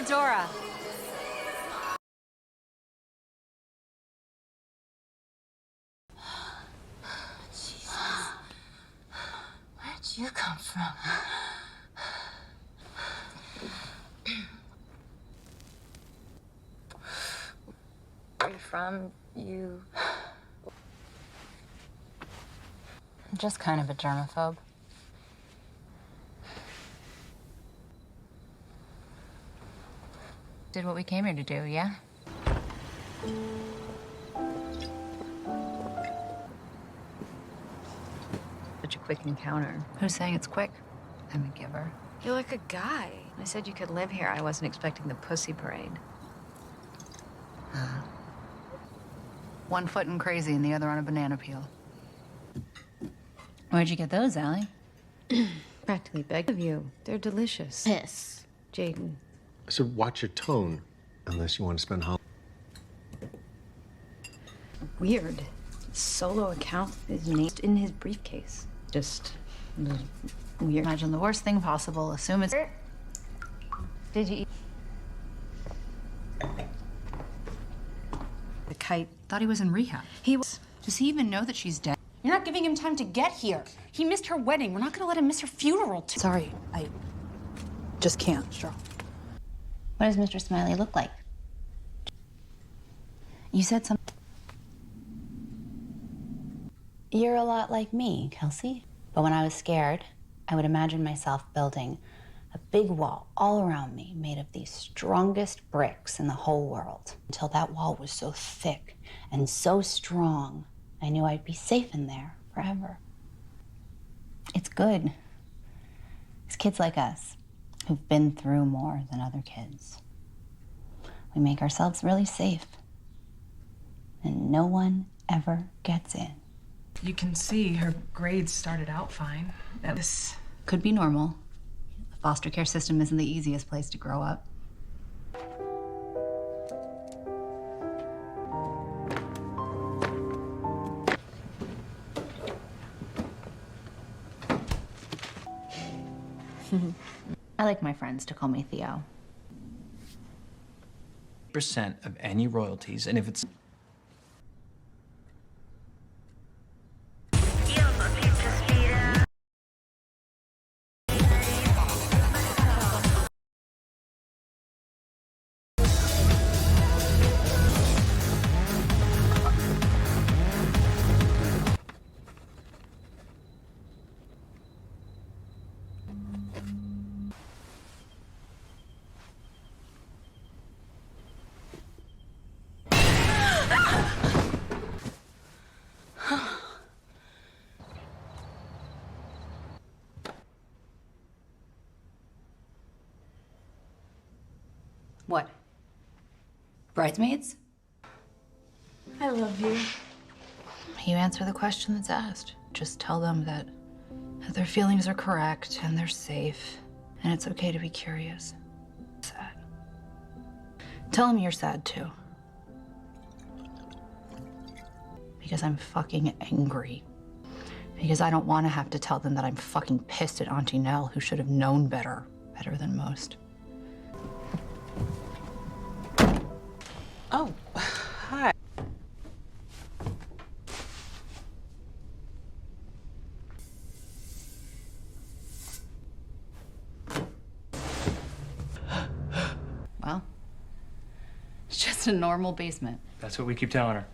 Theodora. Jesus. Where'd you come from? Where are you from? You... I'm just kind of a germaphobe. Did what we came here to do, yeah? Such a quick encounter. Who's saying it's quick? I'm a giver. You're like a guy. I said you could live here. I wasn't expecting the pussy parade. One foot in crazy and the other on a banana peel. Where'd you get those, Allie? Practically begged of you. They're delicious. Piss. Jaden. I said, watch your tone, unless you want to spend holiday. Weird. Solo account is named in his briefcase. Just weird. Imagine the worst thing possible. Assume it's... Did you eat? The kite. Thought he was in rehab. He was. Does he even know that she's dead? You're not giving him time to get here. He missed her wedding. We're not gonna let him miss her funeral, too. Sorry, I just can't, Cheryl. What does Mr. Smiley look like? You said something. You're a lot like me, Kelsey. But when I was scared, I would imagine myself building a big wall all around me made of the strongest bricks in the whole world. Until that wall was so thick and so strong, I knew I'd be safe in there forever. It's good. It's kids like us who've been through more than other kids. We make ourselves really safe, and no one ever gets in. You can see her grades started out fine. That this Could be normal. The foster care system isn't the easiest place to grow up. I like my friends to call me Theo. % of any royalties, and if it's What? Bridesmaids? I love you. You answer the question that's asked. Just tell them that their feelings are correct and they're safe, and it's okay to be curious. Sad. Tell them you're sad too. Because I'm fucking angry. Because I don't want to have to tell them that I'm fucking pissed at Auntie Nell, who should have known better than most. Oh, hi. Well, it's just a normal basement. that's what we keep telling her.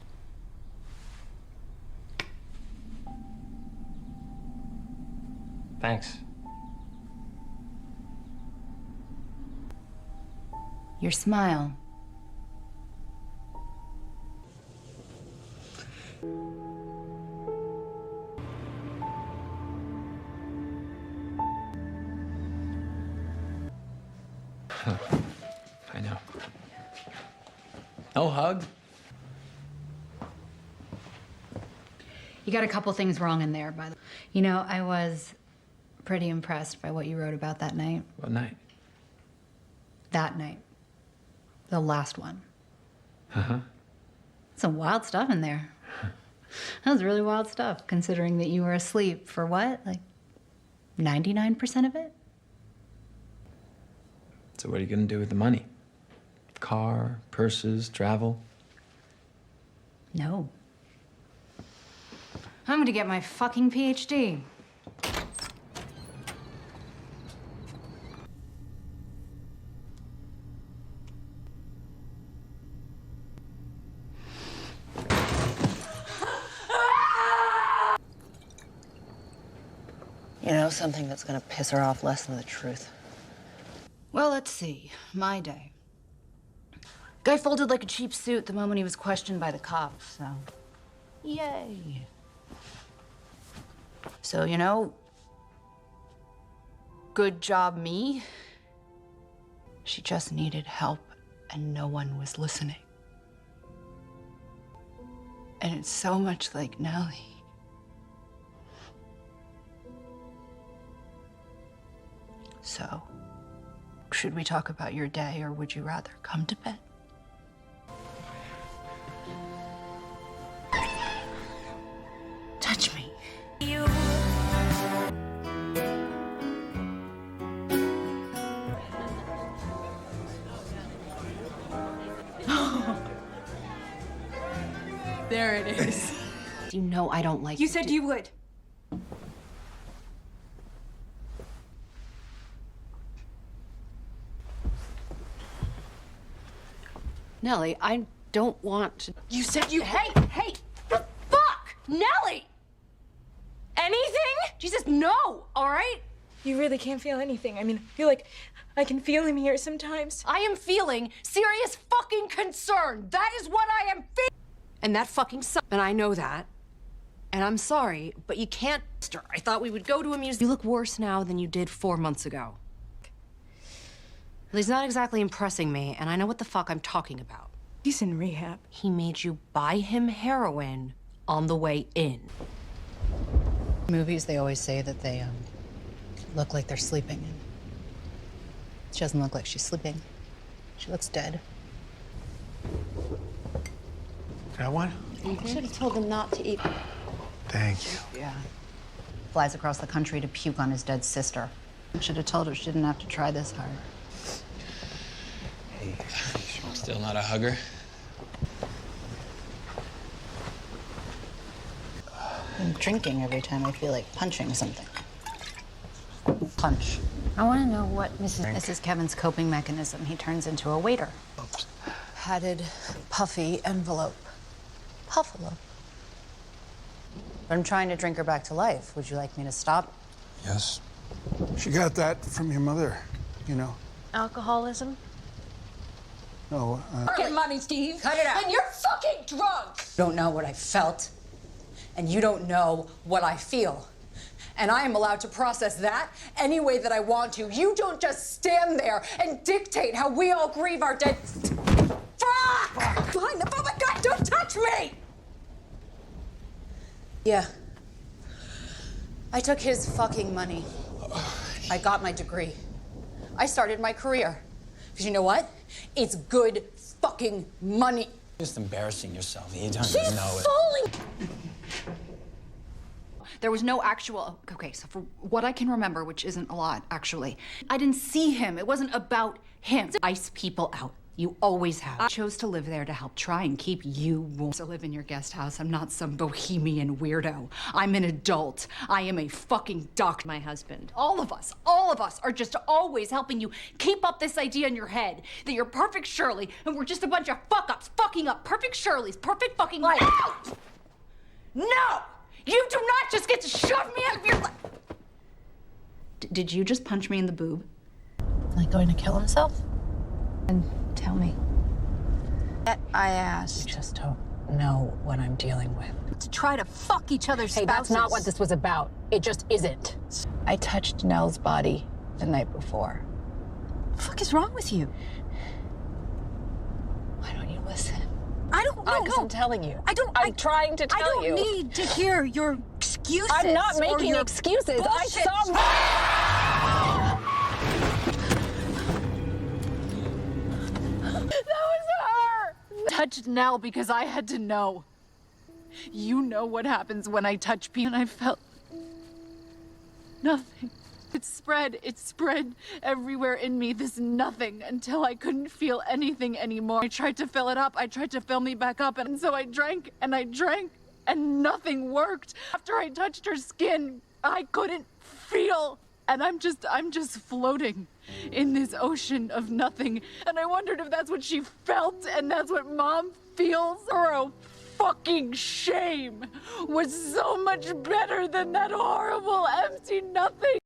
Thanks. Your smile. I know. No hug? You got a couple things wrong in there, by the way. You know, I was pretty impressed by what you wrote about that night. What night? That night. The last one. Uh-huh. Some wild stuff in there. That was really wild stuff, considering that you were asleep for what? Like 99% of it? So what are you gonna do with the money? car, purses, travel? No. I'm gonna get my fucking PhD. You know something that's gonna piss her off less than the truth? Well, let's see. My day. Guy folded like a cheap suit the moment he was questioned by the cops, so. Yay. So, you know, good job, me. She just needed help, and no one was listening. And it's so much like Nellie. So, should we talk about your day, or would you rather come to bed? Touch me. There it is. You know I don't like You said you would. Nellie, I don't want to. You said you. Hey, the fuck! Nellie! Anything? Jesus, no, all right? You really can't feel anything. I mean, I feel like I can feel him here sometimes. I am feeling serious fucking concern. That is what I am feeling. And that fucking sucks. And I know that. And I'm sorry, but you can't. I thought we would go to a museum. You look worse now than you did 4 months ago. He's not exactly impressing me, and I know what the fuck I'm talking about. He's in rehab. He made you buy him heroin on the way in. Movies, they always say that they look like they're sleeping. And she doesn't look like she's sleeping. She looks dead. Got one? You should have told him not to eat. Thank you. Yeah. Flies across the country to puke on his dead sister. Should have told her she didn't have to try this hard. Hey, still not a hugger? I'm drinking every time I feel like punching something. Punch. I want to know what Mrs. This is Kevin's coping mechanism. He turns into a waiter. Padded, puffy envelope. Puffalo. But I'm trying to drink her back to life. Would you like me to stop? Yes. She got that from your mother, you know. Alcoholism? No, Fucking money, Steve. Cut it out. And you're fucking drunk. Don't know what I felt, and you don't know what I feel. And I am allowed to process that any way that I want to. You don't just stand there and dictate how we all grieve our dead. Fuck! Behind the oh my God, don't touch me! Yeah. I took his fucking money. I got my degree. I started my career. Because you know what? It's good fucking money. Just embarrassing yourself. You don't She's even know it. falling. There was no actual. Okay, so for what I can remember, which isn't a lot, actually, I didn't see him. It wasn't about him. Ice people out. You always have. I chose to live there to help try and keep you warm. To live in your guest house. I'm not some bohemian weirdo. I'm an adult. I am a fucking doctor. My husband. All of us are just always helping you keep up this idea in your head that you're perfect Shirley and we're just a bunch of fuck-ups fucking up perfect Shirley's perfect fucking life. No! No! You do not just get to shove me out of your life. Did you just punch me in the boob? Like going to kill himself? And tell me. I asked. You just don't know what I'm dealing with. To try to fuck each other's Hey, spouses. that's not what this was about. It just isn't. I touched Nell's body the night before. What the fuck is wrong with you? Why don't you listen? I don't know. Because I'm telling you. I'm trying to tell you. I don't need to hear your excuses. I'm not or making your excuses. bullshit. Touched Nell because I had to know. You know what happens when I touch people, and I felt nothing. It spread everywhere in me, this nothing, until I couldn't feel anything anymore. I tried to fill it up, I tried to fill me back up, and so I drank, and nothing worked. After I touched her skin, I couldn't feel, and I'm just floating in this ocean of nothing. And I wondered if that's what she felt, and that's what Mom feels. Her fucking shame was so much better than that horrible, empty nothing.